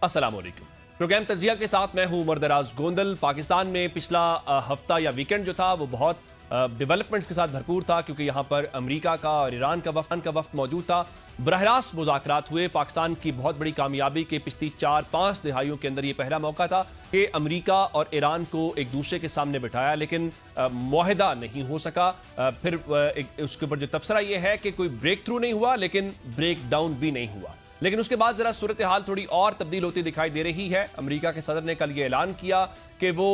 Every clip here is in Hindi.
अस्सलामुअलैकुम। प्रोग्राम तजिया के साथ मैं हूं उमर दराज गोंदल। पाकिस्तान में पिछला हफ्ता या वीकेंड जो था वो बहुत डेवलपमेंट्स के साथ भरपूर था, क्योंकि यहाँ पर अमेरिका का और ईरान का वफ्द मौजूद था। बरहरास्त मुज़ाकरात हुए। पाकिस्तान की बहुत बड़ी कामयाबी के पिछली 4-5 दिहाइयों के अंदर ये पहला मौका था कि अमेरिका और ईरान को एक दूसरे के सामने बिठाया, लेकिन मुआहदा नहीं हो सका। फिर उसके ऊपर जो तबसरा ये है कि कोई ब्रेक थ्रू नहीं हुआ, लेकिन ब्रेक डाउन भी नहीं हुआ। लेकिन उसके बाद जरा सूरत हाल थोड़ी और तब्दील होती दिखाई दे रही है। अमेरिका के सदर ने कल ये ऐलान किया कि वो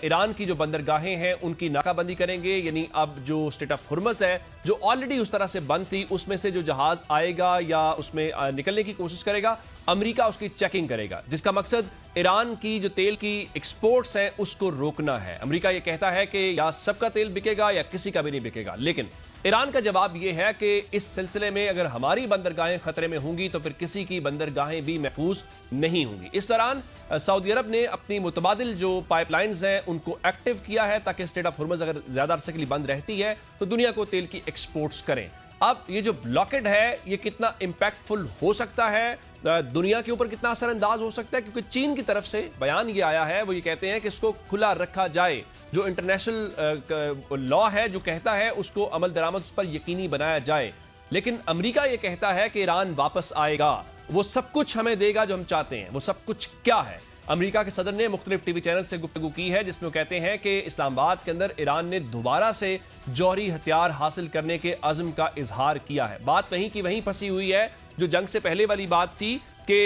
ईरान की जो बंदरगाहें हैं उनकी नाकाबंदी करेंगे, यानी अब जो स्ट्रेट ऑफ हुर्मुज़ है जो ऑलरेडी उस तरह से बंद थी, उसमें से जो जहाज आएगा या उसमें निकलने की कोशिश करेगा, अमेरिका उसकी चेकिंग करेगा, जिसका मकसद ईरान की जो तेल की एक्सपोर्ट्स हैं उसको रोकना है। अमेरिका ये कहता है कि या सबका तेल बिकेगा या किसी का भी नहीं बिकेगा, लेकिन ईरान का जवाब यह है कि इस सिलसिले में अगर हमारी बंदरगाहें खतरे में होंगी तो फिर किसी की बंदरगाहें भी महफूज नहीं होंगी। इस दौरान सऊदी अरब ने अपनी मुतबादिल जो पाइपलाइंस हैं उनको एक्टिव किया है, ताकि स्ट्रेट ऑफ हुर्मुज़ अगर ज्यादा अरसे के लिए बंद रहती है तो दुनिया को तेल की एक्सपोर्ट्स करें। अब ये जो ब्लॉकेड है ये कितना इंपैक्टफुल हो सकता है, दुनिया के ऊपर कितना असरअंदाज हो सकता है, क्योंकि चीन की तरफ से बयान ये आया है, वो ये कहते हैं कि इसको खुला रखा जाए। जो इंटरनेशनल लॉ है जो कहता है उसको अमल दरामद उस पर यकीनी बनाया जाए, लेकिन अमेरिका ये कहता है कि ईरान वापस आएगा, वो सब कुछ हमें देगा जो हम चाहते हैं। वो सब कुछ क्या है? अमेरिका के सदर ने मुख्तलिफ टीवी चैनल से गुफ्तगू की है, जिसमें वो कहते हैं कि इस्लामाबाद के अंदर ईरान ने दोबारा से जौहरी हथियार हासिल करने के अज़्म का इजहार किया है। बात वहीं की वहीं फंसी हुई है जो जंग से पहले वाली बात थी कि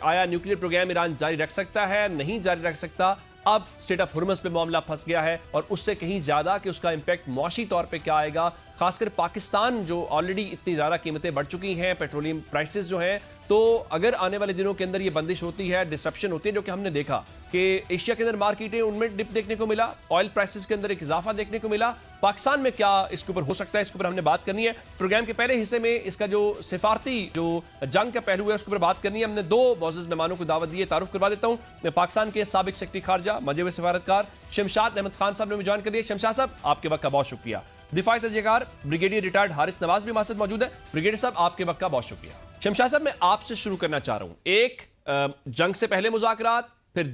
आया न्यूक्लियर प्रोग्राम ईरान जारी रख सकता है, नहीं जारी रख सकता। अब स्ट्रेट ऑफ हुर्मुज़ पे मामला फंस गया है, और उससे कहीं ज्यादा कि उसका इंपैक्ट मौशी तौर पे क्या आएगा, खासकर पाकिस्तान जो ऑलरेडी इतनी ज्यादा कीमतें बढ़ चुकी हैं, पेट्रोलियम प्राइसेस जो हैं, तो अगर आने वाले दिनों के अंदर ये बंदिश होती है, डिसरप्शन होती है, जो कि हमने देखा कि एशिया के अंदर मार्केटें उनमें डिप देखने को मिला, ऑयल प्राइसेस के अंदर एक इजाफा देखने को मिला, पाकिस्तान में क्या इसके ऊपर हो सकता है, इसके ऊपर हमने बात करनी है। प्रोग्राम के पहले हिस्से में इसका जो सिफारती जो जंग का पहलू है उसके ऊपर बात करनी है। हमने दो मौजूद मेहमानों को दावत दी है, तारुफ करवा देता हूँ। मैं पाकिस्तान के साबिक सेक्रेटरी खारजा मजे हुए सफारतकार शमशाद अहमद खान साहब ने ज्वाइन कर लिया। शमशाद साहब, आपके वक्त का बहुत शुक्रिया। दिफाई तजयकार ब्रिगेडियर रिटायर्ड हारिस नवाज भी हमारे साथ मौजूद है। ब्रिगेडियर साहब, आपके वक्त का बहुत शुक्रिया। शमशाद साहब, मैं आपसे शुरू करना चाह रहा हूं। एक जंग से पहले मुज़ाकरात, फिर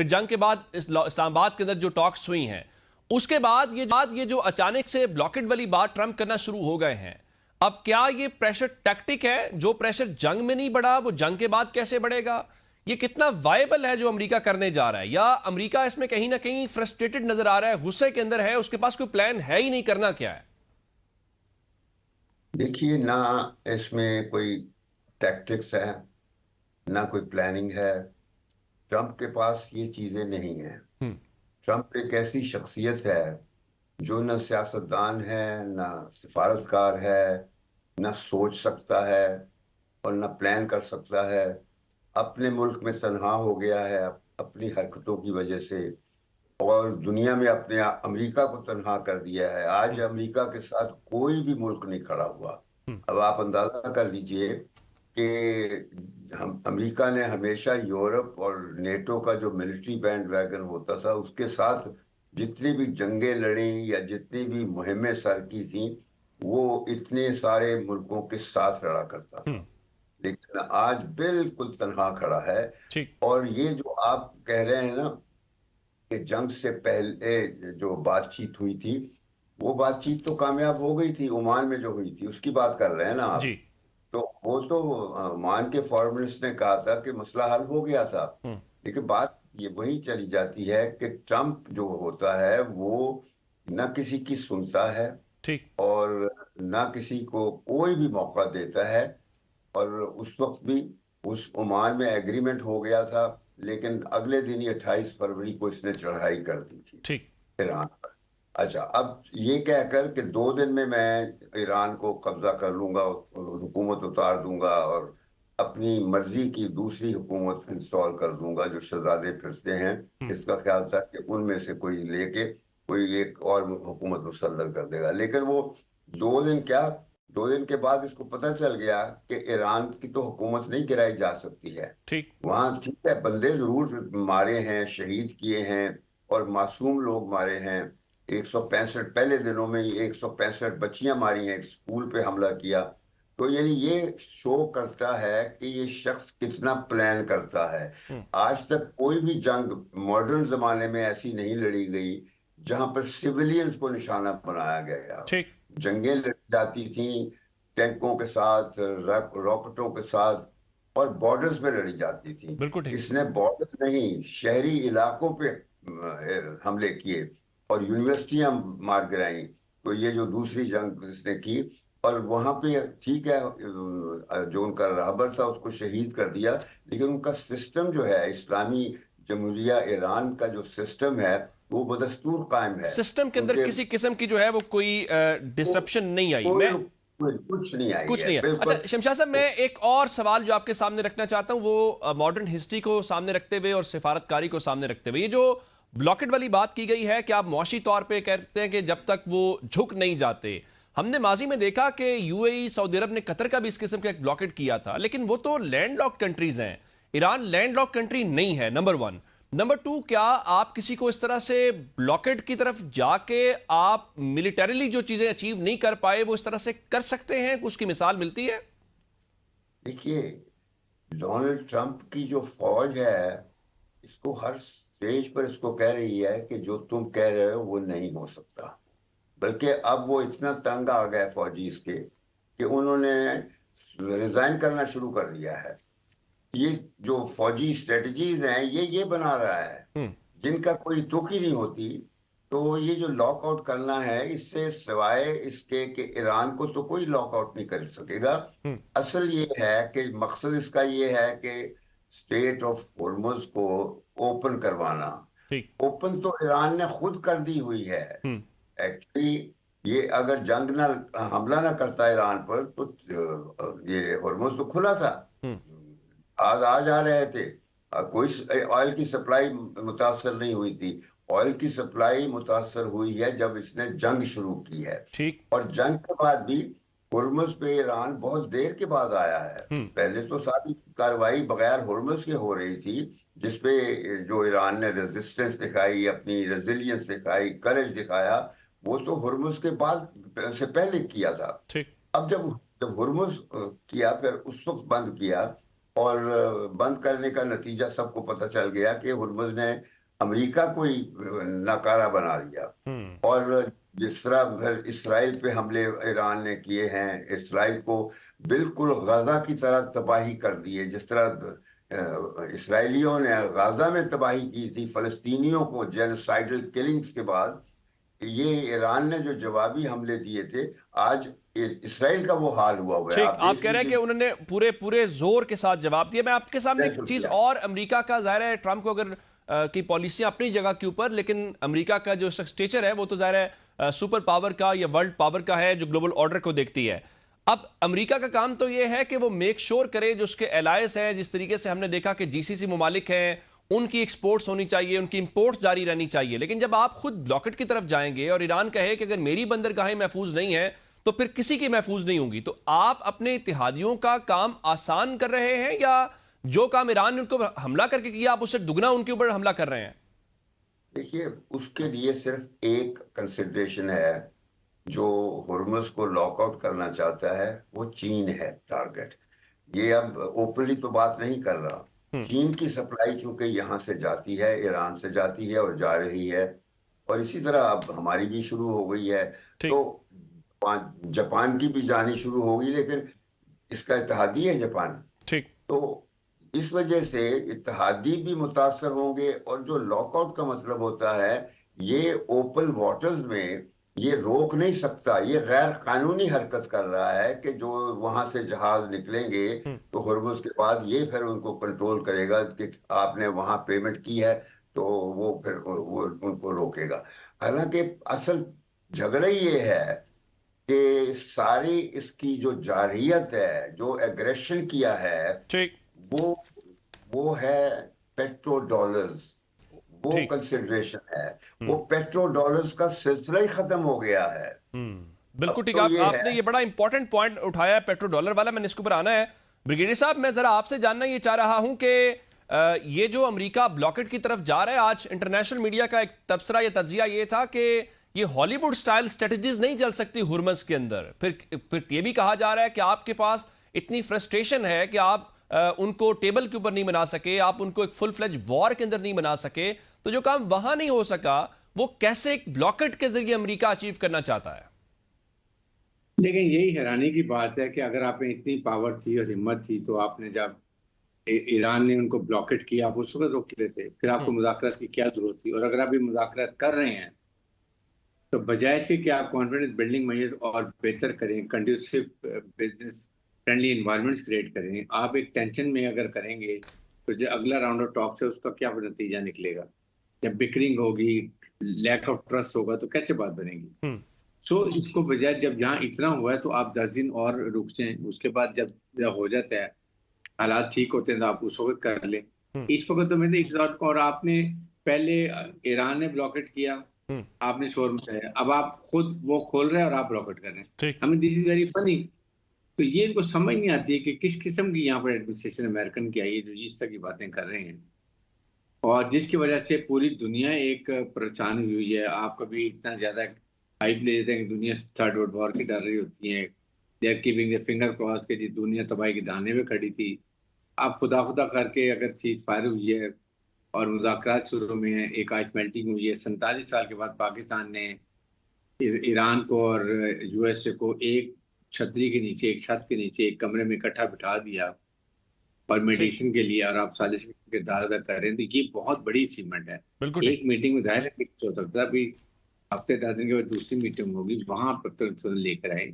जंग के बाद इस्लामाबाद के अंदर जो टॉक्स हुई हैं, उसके बाद ये जो अचानक से ब्लॉकेड वाली बात ट्रंप करना शुरू हो गए हैं। अब क्या ये प्रेशर टैक्टिक है? जो प्रेशर जंग में नहीं बढ़ा वो जंग के बाद कैसे बढ़ेगा? ये कितना वायबल है जो अमेरिका करने जा रहा है, या अमेरिका इसमें कहीं ना कहीं फ्रस्ट्रेटेड नजर आ रहा है, गुस्से के अंदर है, उसके पास कोई प्लान है ही नहीं, करना क्या है? देखिए, ना इसमें कोई टैक्टिक्स है, ना कोई प्लानिंग है। ट्रंप के पास ये चीजें नहीं है। ट्रंप एक ऐसी शख्सियत है जो न सियासतदान है, न सिफारतकार है, न सोच सकता है और न प्लान कर सकता है। अपने मुल्क में तन्हा हो गया है अपनी हरकतों की वजह से, और दुनिया में अपने अमेरिका को तन्हा कर दिया है। आज अमेरिका के साथ कोई भी मुल्क नहीं खड़ा हुआ। अब आप अंदाजा कर लीजिए कि हम अमेरिका ने हमेशा यूरोप और नेटो का जो मिलिट्री बैंड वैगन होता था उसके साथ जितनी भी जंगें लड़ी या जितनी भी मुहिमें सर की थी, वो इतने सारे मुल्कों के साथ लड़ा करता था। लेकिन आज बिल्कुल तन्हा खड़ा है। ठीक। और ये जो आप कह रहे हैं ना कि जंग से पहले जो बातचीत हुई थी, वो बातचीत तो कामयाब हो गई थी। ओमान में जो हुई थी उसकी बात कर रहे हैं ना आप? जी। तो वो तो ओमान के फॉरेन मिनिस्टर ने कहा था कि मसला हल हो गया था। लेकिन बात ये वही चली जाती है कि ट्रंप जो होता है वो न किसी की सुनता है ठीक। और न किसी को कोई भी मौका देता है। और उस वक्त भी उस ओमान में एग्रीमेंट हो गया था, लेकिन अगले दिन ही 28 फरवरी को इसने चढ़ाई कर दी थी ठीक। ईरान पर। अच्छा, अब ये कहकर कि 2 दिन में मैं ईरान को कब्जा कर लूंगा, हुकूमत उतार दूंगा और अपनी मर्जी की दूसरी हुकूमत इंस्टॉल कर दूंगा, जो शहजादे फिरते हैं, इसका ख्याल था कि उनमें से कोई लेके कोई एक और हुकूमत मुसल्लत कर देगा। लेकिन वो 2 दिन क्या, 2 दिन के बाद इसको पता चल गया कि ईरान की तो हुकूमत नहीं गिराई जा सकती है। ठीक। वहां ठीक है, बंदे जरूर मारे हैं, शहीद किए हैं और मासूम लोग मारे हैं। 165 पहले दिनों में ही 165 बच्चियां मारी हैं, एक स्कूल पे हमला किया। तो यानी ये शो करता है कि ये शख्स कितना प्लान करता है। आज तक कोई भी जंग मॉडर्न जमाने में ऐसी नहीं लड़ी गई जहां पर सिविलियंस को निशाना बनाया गया। ठीक। जंगें लड़ी जाती थी टैंकों के साथ, रॉकेटों के साथ, और बॉर्डर्स पे लड़ी जाती थी। बिल्कुल ठीक। इसने बॉर्डर्स नहीं, शहरी इलाकों पे हमले किए और यूनिवर्सिटियां मार गिराई। तो ये जो दूसरी जंग इसने की, और वहां पे ठीक है जो उनका रहबर था उसको शहीद कर दिया, लेकिन उनका सिस्टम जो है इस्लामी जमहूरिया ईरान का जो सिस्टम है वो बदस्तूर कायम है। सिस्टम के अंदर उनके किसी किस्म की जो है वो कोई डिसरप्शन नहीं आई। कोई मैं कुछ नहीं आई कुछ है, नहीं है। बिल्कुल। अच्छा शमशाद साहब, मैं एक और सवाल जो आपके सामने रखना चाहता हूं वो मॉडर्न हिस्ट्री को सामने रखते हुए और सिफारतकारी को सामने रखते हुए, ये जो ब्लॉकेट वाली बात की गई है कि आप मुआशी तौर पे कहते हैं कि जब तक वो झुक नहीं जाते। हमने माजी में देखा कि यूएई, सऊदी अरब ने कतर का भी इस किस्म का एक ब्लॉकेट किया था, लेकिन वो तो लैंडलॉक्ड कंट्रीज हैं। ईरान लैंडलॉक्ड कंट्री नहीं है, नंबर वन। नंबर टू, क्या आप किसी को इस तरह से ब्लॉकेट की तरफ जाके आप मिलिटरीली जो चीजें अचीव नहीं कर पाए वो इस तरह से कर सकते हैं? उसकी मिसाल मिलती है? देखिए, डोनाल्ड ट्रंप की जो फौज है इसको हर स्टेज पर इसको कह रही है कि जो तुम कह रहे हो वो नहीं हो सकता। बल्कि अब वो इतना तंग आ गए फौजी इसके कि उन्होंने रिजाइन करना शुरू कर दिया है। ये जो फौजी स्ट्रेटजीज हैं ये बना रहा है जिनका कोई तुक ही नहीं होती। तो ये जो लॉकआउट करना है, इससे सिवाय इसके कि ईरान को तो कोई लॉकआउट नहीं कर सकेगा। असल ये है कि मकसद इसका ये है कि स्टेट ऑफ होर्मुज को ओपन करवाना। ठीक। ओपन तो ईरान ने खुद कर दी हुई है। एक्चुअली ये अगर जंग ना, हमला ना करता ईरान पर, तो ये होर्मुज तो खुला था, आज आ जा रहे थे। कोई ऑयल की सप्लाई मुतासर नहीं हुई थी। ऑयल की सप्लाई मुतासर हुई है जब इसने जंग शुरू की है। ठीक। और जंग के बाद भी हुर्मुज पे ईरान बहुत देर के बाद आया है। पहले तो सारी कार्रवाई बगैर हुर्मुज के हो रही थी, जिसपे जो ईरान ने रेजिस्टेंस दिखाई, अपनी रेजिलियंस दिखाई, करेज दिखाया, वो तो हुर्मुज के बाद से पहले किया था। ठीक। अब जब जब हुर्मुज किया, फिर उस वक्त बंद किया, और बंद करने का नतीजा सबको पता चल गया कि हुर्मुज ने अमेरिका को ही नाकारा बना दिया। और जिस तरह फिर इसराइल पे हमले ईरान ने किए हैं, इसराइल को बिल्कुल गाजा की तरह तबाही कर दी है। जिस तरह इसराइलियों ने गाजा में तबाही की थी फलस्तीनियों को जेनोसाइडल किलिंग्स के बाद, ये ईरान ने जो जवाबी हमले दिए थे, आज इसराइल का वो हाल हुआ है। ठीक। आप आप देख कह रहे हैं कि लीजिए। उन्होंने पूरे पूरे जोर के साथ जवाब दिया। मैं आपके सामने एक बिल्कुल चीज किया। और, अमेरिका का जाहिर है ट्रंप को अगर की पॉलिसियां अपनी जगह के ऊपर, लेकिन अमेरिका का जो स्टेचर है वो तो जाहिर है सुपर पावर का या वर्ल्ड पावर का है जो ग्लोबल ऑर्डर को देखती है। अब अमेरिका का काम तो यह है कि वो मेक श्योर करे जो उसके एलायंस हैं, जिस तरीके से हमने देखा कि जीसीसी ममालिक हैं, उनकी एक्सपोर्ट्स होनी चाहिए, उनकी इंपोर्ट्स जारी रहनी चाहिए। लेकिन जब आप खुद ब्लॉकेट की तरफ जाएंगे और ईरान कहे कि अगर मेरी बंदरगाहें महफूज नहीं है तो फिर किसी की महफूज नहीं होंगी, तो आप अपने इत्तेहादियों का काम आसान कर रहे हैं या जो काम ईरान ने उनको हमला करके किया आप उससे दुगना उनके ऊपर हमला कर रहे हैं? देखिए, उसके लिए सिर्फ एक कंसिडरेशन है। जो हुर्मुज को लॉकआउट करना चाहता है वो चीन है टारगेट। ये अब ओपनली तो बात नहीं कर रहा। चीन की सप्लाई चूंकि यहाँ से जाती है, ईरान से जाती है और जा रही है, और इसी तरह अब हमारी भी शुरू हो गई है। तो जापान की भी जानी शुरू होगी, लेकिन इसका इत्तेहादी है जापान। ठीक। तो इस वजह से इत्तेहादी भी मुतासर होंगे। और जो लॉकआउट का मतलब होता है, ये ओपन वाटर्स में ये रोक नहीं सकता। ये गैर कानूनी हरकत कर रहा है कि जो वहां से जहाज निकलेंगे तो हुर्मुज के बाद ये फिर उनको कंट्रोल करेगा कि आपने वहां पेमेंट की है, तो वो फिर वो उनको रोकेगा। हालांकि असल झगड़ा ये है कि सारी इसकी जो जारहियत है, जो एग्रेशन किया है, ठीक। वो वो है पेट्रो डॉलर्स। वो ठीक। कंसिडरेशन है। वो पेट्रो डॉलर्स का सिलसिला ही खत्म हो गया है। बिल्कुल अब ठीक। तो ये आपने है। ये बड़ा इंपॉर्टेंट पॉइंट उठाया है पेट्रो डॉलर वाला, मैंने इसके ऊपर आना है। ब्रिगेडियर साहब, मैं जरा आपसे जानना ये चाह रहा हूं कि ये जो अमेरिका ब्लॉकेट की तरफ जा रहा है, आज इंटरनेशनल मीडिया का एक तबसरा या तज्जिया ये था कि ये हॉलीवुड स्टाइल स्ट्रेटजीज नहीं चल सकती हुर्मस के अंदर। फिर ये भी कहा जा रहा है कि आपके पास इतनी फ्रस्ट्रेशन है कि आप उनको टेबल के ऊपर नहीं बना सके, आप उनको एक फुल फ्लेज वॉर के अंदर नहीं बना सके, तो जो काम वहां नहीं हो सका वो कैसे एक ब्लॉकेट के जरिए अमेरिका अचीव करना चाहता है? लेकिन यही हैरानी की बात है कि अगर आप में इतनी पावर थी और हिम्मत थी तो आपने जब ईरान ने उनको ब्लॉकेट किया आप उस वक्त रोक लेते, फिर आपको मुज़ाकरात की क्या जरूरत थी? और अगर आप ये मुज़ाकरात कर रहे हैं तो बजाय इसके कि आप कॉन्फिडेंस बिल्डिंग मेजर्स और बेहतर करें, conducive business friendly environments create करें, आप एक टेंशन में अगर करेंगे तो जो अगला राउंड ऑफ टॉक्स है उसका क्या नतीजा निकलेगा? जब बिकरिंग होगी, लैक ऑफ ट्रस्ट होगा तो कैसे बात बनेगी? सो इसको बजाय जब यहाँ इतना हुआ है तो आप 10 दिन और रुक जाएं, उसके बाद जब हो जाता है, हालात ठीक होते हैं तो आप उस वक्त कर लें। इस वक्त तो मैंने इस बात को, और आपने पहले ईरान ने ब्लॉकेट किया, आपने शोर मचाया, अब आप खुद वो खोल रहे हैं और आप ब्लॉकेट कर रहे हैं। हमें दिस इज वेरी फनी। तो ये इनको समझ नहीं आती है कि किस किस्म की यहाँ पर एडमिनिस्ट्रेशन अमेरिकन की आई है जो इस तरह की बातें कर रहे हैं, और जिसकी वजह से पूरी दुनिया एक परेशान हुई है। आप कभी इतना ज्यादा हाइप ले लेते हैं कि दुनिया थर्ड वर्ल्ड वॉर की डर रही होती है, they are keeping the finger cross के जी दुनिया तबाही के दाने पे खड़ी थी। आप खुदा खुदा करके अगर सीज फायर हुई है और मुज़ाकरात शुरू में है, एक आज मेल्टिंग हुई है, 47 साल के बाद पाकिस्तान ने ईरान को और यूएसए को एक छतरी के नीचे, एक छत के नीचे, एक कमरे में इकट्ठा बिठा दिया और मेडिटेशन के लिए, और आप साजिश के किरदार अदा कर रहे हैं, तो ये बहुत बड़ी अचीवमेंट है। एक मीटिंग में जाहिर है कुछ हो सकता है, अभी हफ्ते 10 दिन के बाद दूसरी मीटिंग होगी, वहां पर लेकर आए,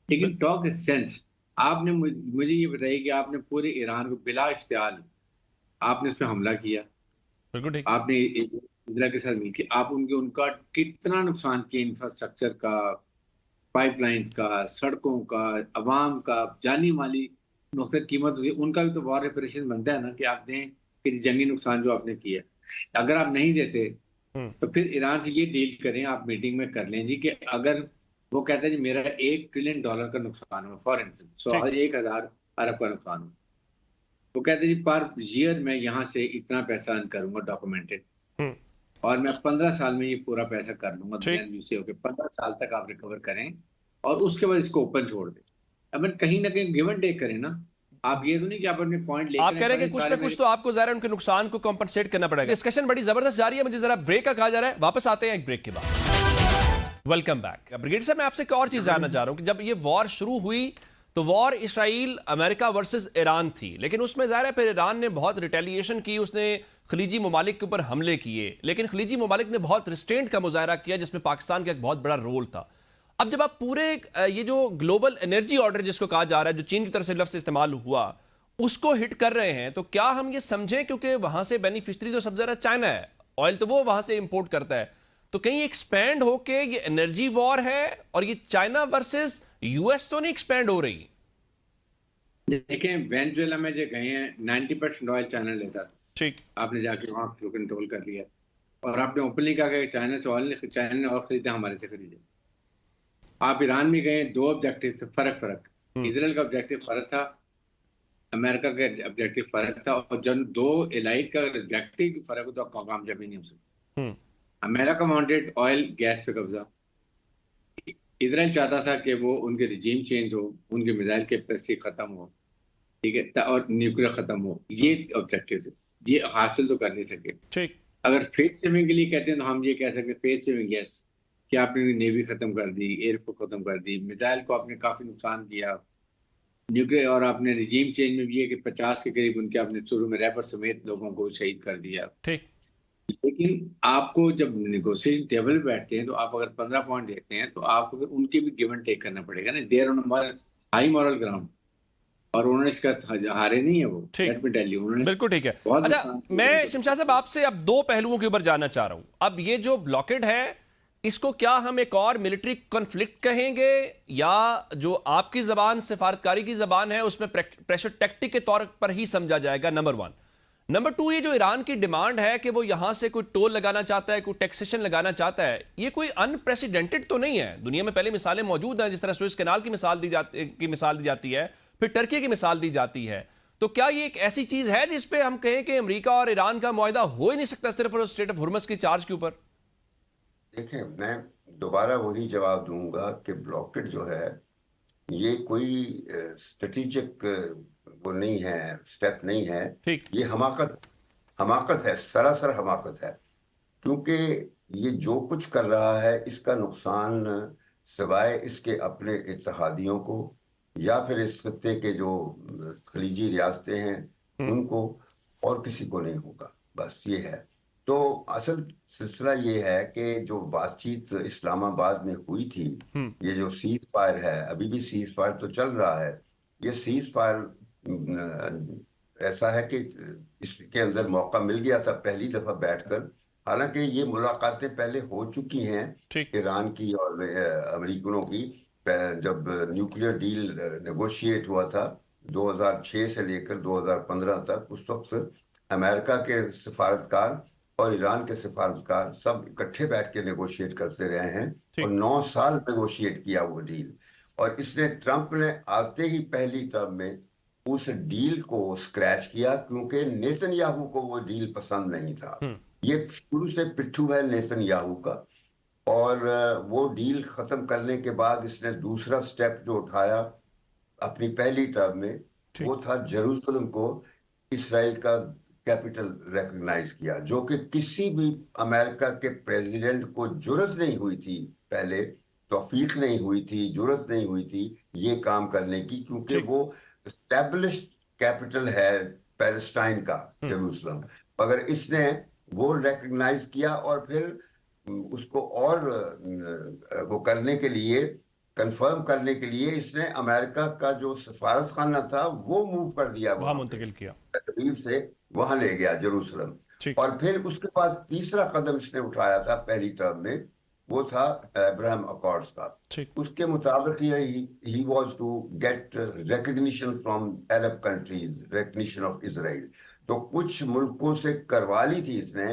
लेकिन टॉक सेंस। आपने मुझे ये बताइए कि आपने पूरे ईरान को बिला इश्तियाल आपने उस पर हमला किया, आपने इंदिरा के साथ मिलकर आप उनका कितना नुकसान किया, इंफ्रास्ट्रक्चर का, पाइपलाइंस का, सड़कों का, अवाम का, जानी माली नुकसान कीमत होती है, उनका भी तो वॉर रिपेरेशन बनता है ना कि आप दें कि जंगी नुकसान जो आपने किया। अगर आप नहीं देते तो फिर ईरान से ये डील करें, आप मीटिंग में कर लें जी कि अगर वो कहते हैं जी मेरा $1 ट्रिलियन का नुकसान हो, फॉर इंस्टेंस 1,000 अरब का नुकसान हो, वो कहते हैं जी पर ईयर मैं यहाँ से इतना पैसा अर्न करूंगा डॉक्यूमेंटेड, और मैं 15 साल में ये पूरा पैसा कर लूंगा, 15 साल तक आप रिकवर करें और उसके बाद इसको ओपन छोड़ दें। अब कहीं ना कहीं गिव एंड टेक करें ना, आप ये तो नहीं कि आप अपने पॉइंट लेकर, आप कह रहे हैं कि कुछ ना कुछ तो आपको ज़रा उनके नुकसान को कॉम्पनसेट करना पड़ेगा। डिस्कशन बड़ी जबरदस्त जा रही है, मुझे जरा ब्रेक का कहा जा रहा है, वापस आते हैं एक ब्रेक के बाद। Welcome back. ब्रिगेड साहब, मैं आपसे एक और चीज जानना चाह रहा हूं कि जब ये वॉर शुरू हुई तो war Israel America versus Iran थी, लेकिन उसमें ज़ाहिर है फिर ईरान ने बहुत रिटेलिएशन की, उसने खलीजी ममालिक के ऊपर हमले किए, लेकिन खलीजी ममालिक ने बहुत रिस्ट्रेंट का मुजाहरा किया जिसमें पाकिस्तान का एक बहुत बड़ा रोल था। अब जब आप पूरे ये जो ग्लोबल एनर्जी ऑर्डर जिसको कहा जा रहा है, जो चीन की तरफ से लफ्ज़ इस्तेमाल हुआ, उसको हिट कर रहे हैं, तो क्या हम ये समझें, क्योंकि वहां से बेनिफिशियरी तो सबसे ज्यादा चाइना है, ऑयल तो वो वहां से इंपोर्ट करता है, तो कहीं एक्सपैंड होके ये एनर्जी वॉर है और ये चाइना वर्सेस यूएस तो नहीं एक्सपैंड हो रही? देखें, वेनेजुएला में जो गए हैं 90% ऑयल चाइना लेता था, ठीक, आपने जाके वहां कंट्रोल कर लिया, और आपने ओपनली कहा कि चाइना से ऑयल, चाइना ने ऑयल खरीदा, हमारे से खरीदे। आप ईरान में गए, दो ऑब्जेक्टिव थे, फर्क इसराइल का ऑब्जेक्टिव फर्क था, अमेरिका का ऑब्जेक्टिव फर्क था, और जब दो एलाइट का ऑब्जेक्टिव फर्क हो तो कामयाबी नहीं हो सकती। अमेरिका वांटेड ऑयल गैस पे कब्जा, इजराइल चाहता था कि वो उनके रिजीम चेंज हो, उनके मिसाइल कैपेसिटी खत्म हो, ठीक है, और न्यूक्लियर खत्म हो, ये ऑब्जेक्टिव थे, ये हासिल तो कर नहीं सके। ठीक, अगर फेस सेविंग के लिए कहते हैं तो हम ये कह सकते हैं फेस सेविंग, यस, कि आपने नेवी खत्म कर दी, एयरफोर्स खत्म कर दी, मिसाइल को आपने काफी नुकसान किया, न्यूक्लियर, और आपने रिजीम चेंज में भी है कि 50 के करीब उनके आपने शुरू में रैपर समेत लोगों को शहीद कर दिया। ठीक, लेकिन आपको जब नेगोशिएशन टेबल पे बैठते हैं तो आप अगर 15 पॉइंट देते हैं तो आपको उनके भी गिव एंड टेक करना पड़ेगा ना, they're on high moral ground, और उन्होंने इसका हारे नहीं है वो, लेट मी टेल यू, उन्होंने बिल्कुल ठीक है। अच्छा, मैं शमशाद साहब आपसे अब दो पहलुओं के ऊपर जानना चाह रहा हूं। अब ये जो ब्लॉकेड है, इसको क्या हम एक और मिलिट्री कॉन्फ्लिक्ट कहेंगे, या जो आपकी जबान सिफारतकारी की जबान है उसमें प्रेशर टैक्टिक के तौर पर ही समझा जाएगा? नंबर 1। नंबर 2, ये जो ईरान की डिमांड है कि वो यहां से कोई टोल लगाना चाहता है, कोई टैक्सेशन लगाना चाहता है, ये कोई अनप्रेसिडेंटेड तो नहीं है? दुनिया में पहले मिसालें मौजूद हैं, जिस तरह सुएज कैनाल की मिसाल दी जाती है, फिर टर्की की मिसाल दी जाती है, तो क्या ये एक ऐसी चीज है जिसपे हम कहें कि अमेरिका और ईरान का मुआहदा हो ही नहीं सकता सिर्फ स्ट्रेट ऑफ हुर्मुज़ की चार्ज के ऊपर? देखें, मैं दोबारा वही जवाब दूंगा कि ब्लॉकेट जो है ये कोई स्ट्रेटेजिक वो नहीं है, स्टेप नहीं है। ठीक। ये हमाकत है, सरासर हमाकत है। क्योंकि ये जो कुछ कर रहा है इसका नुकसान सिवाय इसके अपने इत्तेहादियों को या फिर इस खत्ते के जो खलीजी रियासतें हैं उनको, और किसी को नहीं होगा। बस ये है। तो असल सिलसिला ये है कि जो बातचीत इस्लामाबाद में हुई थी, ये जो सीज फायर है, अभी भी सीज फायर तो चल रहा है। ये सीज फायर ऐसा है कि इसके अंदर मौका मिल गया था पहली दफा बैठकर। हालांकि ये मुलाकातें पहले हो चुकी हैं ठीक। ईरान की और अमेरिकनों की। जब न्यूक्लियर डील नेगोशिएट हुआ था 2006 से लेकर 2015 तक, उस वक्त अमेरिका के सिफारतकार और ईरान के सिफारतकार सब इकट्ठे बैठ के नेगोशिएट करते रहे हैं और 9 साल नेगोशिएट किया वो डील। और इसने ट्रंप ने आते ही पहली टर्म में उस डील को स्क्रैच किया, क्योंकि नेतन्याहू को वो डील पसंद नहीं था। ये शुरू से पिट्ठू है नेतन्याहू का। और वो डील खत्म करने के बाद इसने दूसरा स्टेप जो उठाया अपनी पहली टर्म में, वो था जेरूसलम को इसराइल का कैपिटल रिकॉग्नाइज किया, जो कि किसी भी अमेरिका के प्रेसिडेंट को जुर्रत नहीं हुई थी पहले, तौफीक नहीं हुई थी, जुर्रत नहीं हुई थी ये काम करने की, क्योंकि वो एस्टैब्लिश्ड कैपिटल है पैलेस्टाइन का, जेरूसलम। मगर इसने वो रिकॉग्नाइज किया और फिर उसको और वो करने के लिए, कंफर्म करने के लिए इसने अमेरिका का जो सफारत खाना था वो मूव कर दिया, वहां मुंतकिल किया, तकरीब से वहां ले गया जेरूसलम। और फिर उसके बाद तीसरा कदम इसने उठाया था पहली टर्म में, वो था अब्राहम अकॉर्ड्स का। उसके मुताबिक ही was to get recognition from Arab countries, recognition of Israel. तो कुछ मुल्कों से करवा ली थी इसने,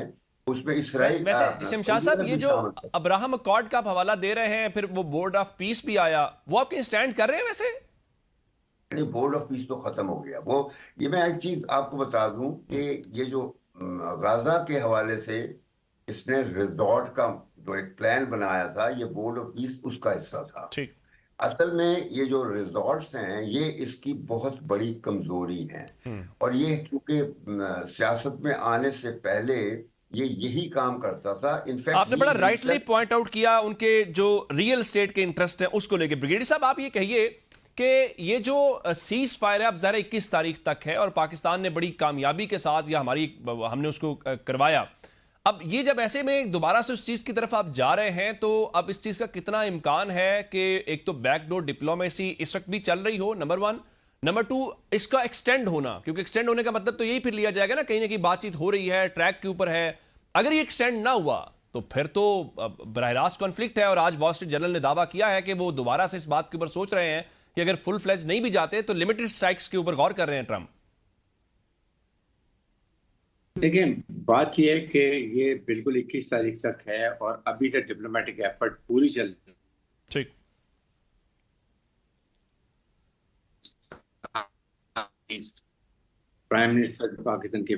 उसमें इसराइल। वैसे शमशाद साहब, ये जो अब्राहम अकॉर्ड का आप हवाला दे रहे हैं, फिर वो बोर्ड ऑफ पीस भी आया, वो आपके स्टैंड कर रहे हैं? वैसे बोर्ड ऑफ पीस तो खत्म हो गया वो। ये मैं एक चीज आपको बता दूं कि ये जो गाजा के हवाले से इसने रिजॉर्ट का जो एक प्लान बनाया था, ये बोर्ड ऑफ पीस उसका हिस्सा था। ठीक। असल में ये जो रिजॉर्ट्स हैं ये इसकी बहुत बड़ी कमजोरी है। और ये चूंकि सियासत में आने से पहले ये यही काम करता था। इनफैक्ट आपने बड़ा राइटली पॉइंट आउट किया उनके जो रियल स्टेट के इंटरेस्ट हैं उसको लेके। ब्रिगेडियर साहब, आप ये कहिए कि ये जो सीज फायर है अब ज़ाहिर 21 तारीख तक है और पाकिस्तान ने बड़ी कामयाबी के साथ, या हमने उसको करवाया। अब ये जब ऐसे में दोबारा से उस चीज़ की तरफ आप जा रहे हैं, तो अब इस चीज़ का कितना इम्कान है कि एक तो बैकडोर डिप्लोमेसी इस वक्त भी चल रही हो, नंबर 1। नंबर 2, इसका एक्सटेंड होना, क्योंकि एक्सटेंड होने का मतलब तो यही फिर लिया जाएगा ना कहीं बातचीत हो रही है, ट्रैक के ऊपर है। अगर ये एक्सटेंड ना हुआ तो फिर तो बराह रास्त कॉन्फ्लिक्ट है। और आज वॉल स्ट्रीट जर्नल ने दावा किया है कि वो दोबारा से इस बात के ऊपर सोच रहे हैं कि अगर फुल फ्लेज नहीं भी जाते तो लिमिटेड स्ट्राइक्स के ऊपर गौर कर रहे हैं ट्रंप। देखिए, बात यह है कि ये बिल्कुल 21 तारीख तक है और अभी से डिप्लोमेटिक एफर्ट पूरी चल रही है। ठीक। प्राइम मिनिस्टर पाकिस्तान के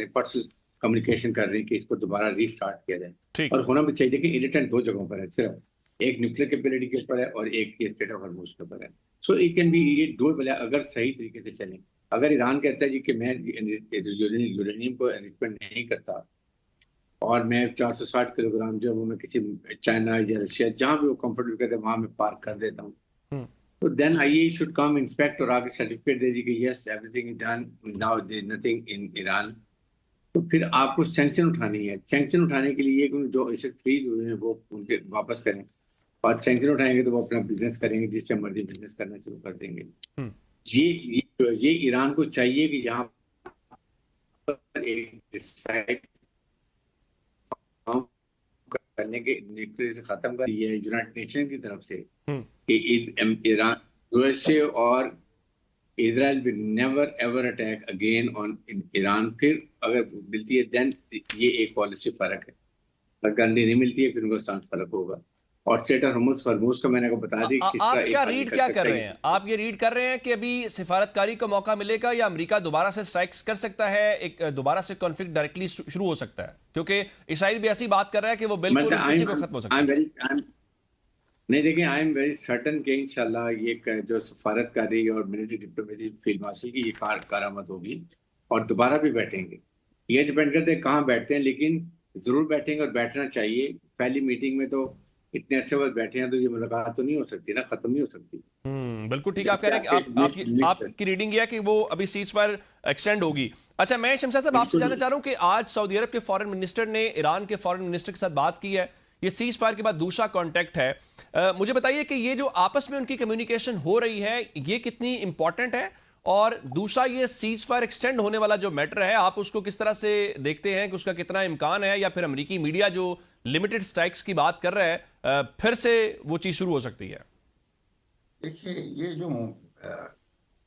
पर्सनल कम्युनिकेशन कर रहे हैं कि इसको दोबारा रीस्टार्ट किया जाए। और होना भी चाहिए कि इरिटेंट 2 जगहों पर है, सिर्फ एक न्यूक्लियर कैपेबिलिटी के ऊपर है और एक ये स्टेट ऑफ हॉर्मुज़ के ऊपर है। सो इट कैन बी, ये दो बला अगर सही तरीके से चलें। अगर ईरान कहता है जी कि मैं यूरेनियम को एनरिचमेंट नहीं करता और मैं 460 किलोग्राम जो वो मैं किसी चाइना या रशिया जहां भी वो कंफर्टेबल करते हैं वहां मैं पार्क कर देता हूँ, तो then IAEA should come inspect और आगे सर्टिफिकेट दे दी कि yes everything is done, now there is nothing in Iran. तो फिर आपको सैंक्शन उठानी है। सैंक्शन उठाने के लिए जो इसे खरीद हुए हैं वो उनके वापस करें, और सैंक्शन उठाएंगे तो वो अपना बिजनेस करेंगे, जिससे मर्जी बिजनेस करना शुरू कर देंगे। ये ईरान को चाहिए कि यहाँ पर एक डिसाइड करने के न्यूक्लियर से खत्म कर दिया है यूनाइटेड नेशन की तरफ से कि ईरान, यूएसए और Israel will never ever attack again on Iran. फिर अगर मिलती है देन ये एक पॉलिसी फर्क है, अगर नहीं मिलती है फिर उनका स्टांस फर्क होगा। और स्ट्रेट ऑफ हॉर्मुज का मैंने आपको बता दी किस आप तरह क्या एक आदमी रीड कर क्या सकता कर है रहे हैं? आप ये रीड कर रहे हैं कि अभी सिफारतकारी को मौका मिलेगा या अमेरिका दोबारा से स्ट्राइक्स कर सकता है, एक दोबारा से कॉन्फ्लिक्ट डायरेक्टली शुरू हो सकता है? क्योंकि इसराइल भी ऐसी बात कर रहा है कि वो बिल्कुल मतलब किसी को खत्म हो सकता है। नहीं देखिए, आई एम वेरी सर्टन कि इंशाल्लाह ये जो सफारतकारी और मिलिट्री डिप्लोमेसी फील्ड मार्शल की ये कारामद होगी और दोबारा भी बैठेंगे। ये डिपेंड करते हैं कहाँ बैठते हैं, लेकिन जरूर बैठेंगे और बैठना चाहिए। पहली मीटिंग में तो इतने अच्छे बाद बैठे हैं तो ये मुलाकात तो नहीं हो सकती ना, खत्म नहीं हो सकती। बिल्कुल ठीक है। आप कह रहे हैं कि आपकी रीडिंग ये है कि वो अभी सीज फायर एक्सटेंड होगी। अच्छा, मैं शमशाद साहब आपसे जानना चाह रहा हूं कि आज सऊदी अरब के फॉरेन मिनिस्टर ने ईरान के फॉरेन मिनिस्टर के साथ बात की है। ये सीज फायर के बाद दूसरा कांटेक्ट है। मुझे बताइए कि ये जो आपस में उनकी कम्युनिकेशन हो रही है ये कितनी इंपॉर्टेंट है, और दूसरा ये सीज फायर एक्सटेंड होने वाला जो मैटर है आप उसको किस तरह से देखते हैं कि उसका कितना इम्कान है, या फिर अमेरिकी मीडिया जो लिमिटेड स्ट्राइक्स की बात कर रहा है फिर से वो चीज शुरू हो सकती है? देखिए, ये जो